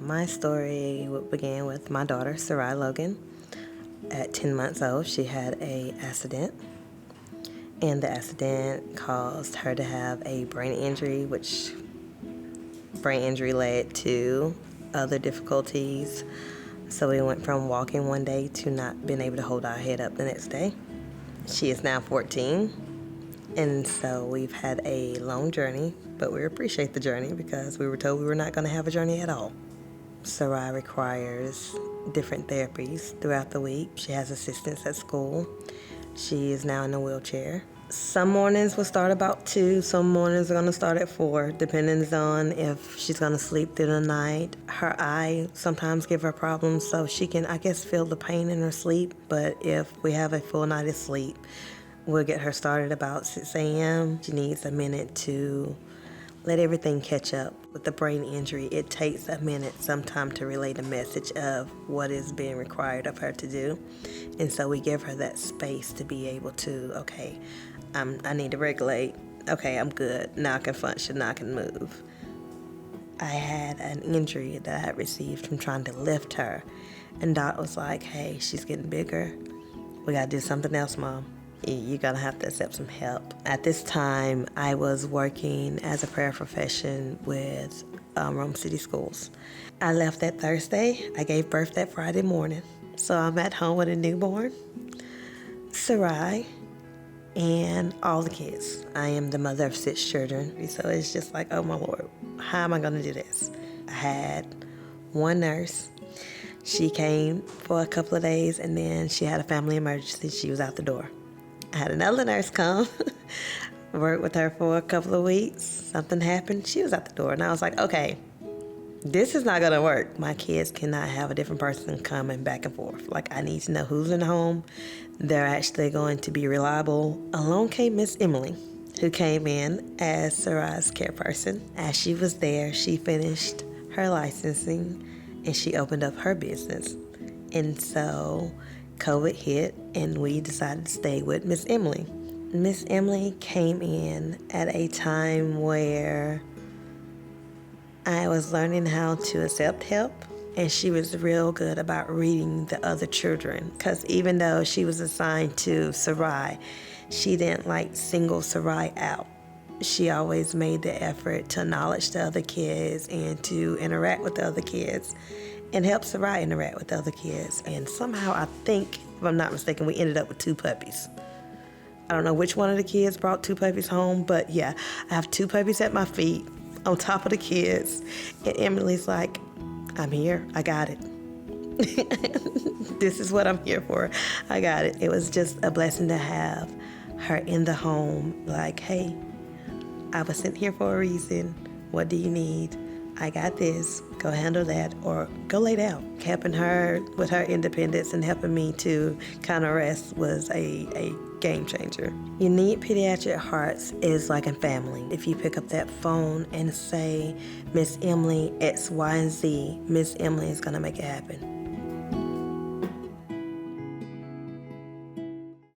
My story would begin with my daughter, Sarai Logan. At 10 months old, she had an accident, and the accident caused her to have a brain injury, which brain injury led to other difficulties. So we went from walking one day to not being able to hold our head up the next day. She is now 14, and so we've had a long journey, but we appreciate the journey because we were told we were not going to have a journey at all. Sarai requires different therapies throughout the week. She has assistance at school. She is now in a wheelchair. Some mornings will start about 2, some mornings are going to start at 4, depending on if she's going to sleep through the night. Her eye sometimes give her problems, so she can, I guess, feel the pain in her sleep. But if we have a full night of sleep, we'll get her started about 6 a.m. She needs a minute to let everything catch up. With the brain injury, it takes a minute sometime to relay the message of what is being required of her to do. And so we give her that space to be able to, okay, I need to regulate. Okay, I'm good. Now I can function. Now I can move. I had an injury that I had received from trying to lift her. And Doc was like, hey, she's getting bigger. We got to do something else, Mom. You're going to have to accept some help. At this time, I was working as a paraprofession with Rome City Schools. I left that Thursday. I gave birth that Friday morning. So I'm at home with a newborn, Sarai, and all the kids. I am the mother of 6 children. So it's just like, oh my Lord, how am I going to do this? I had one nurse. She came for a couple of days, and then she had a family emergency. She was out the door. I had another nurse come, worked with her for a couple of weeks. Something happened. She was out the door. And I was like, okay, this is not going to work. My kids cannot have a different person coming back and forth. Like, I need to know who's in the home. They're actually going to be reliable. Along came Miss Emily, who came in as Sarai's care person. As she was there, she finished her licensing and she opened up her business. And so COVID hit, and we decided to stay with Miss Emily. Miss Emily came in at a time where I was learning how to accept help, and she was real good about reading the other children. Because even though she was assigned to Sarai, she didn't like single Sarai out. She always made the effort to acknowledge the other kids and to interact with the other kids and help Sarai interact with the other kids. And somehow, I think, if I'm not mistaken, we ended up with 2 puppies. I don't know which one of the kids brought 2 puppies home, but yeah, I have 2 puppies at my feet on top of the kids. And Emily's like, I'm here, I got it. This is what I'm here for, I got it. It was just a blessing to have her in the home, like, hey, I was sent here for a reason. What do you need? I got this, go handle that, or go lay down. Helping her with her independence and helping me to kind of rest was a game changer. You Need Pediatric Hearts is like a family. If you pick up that phone and say, Miss Emily, X, Y, and Z, Miss Emily is gonna make it happen.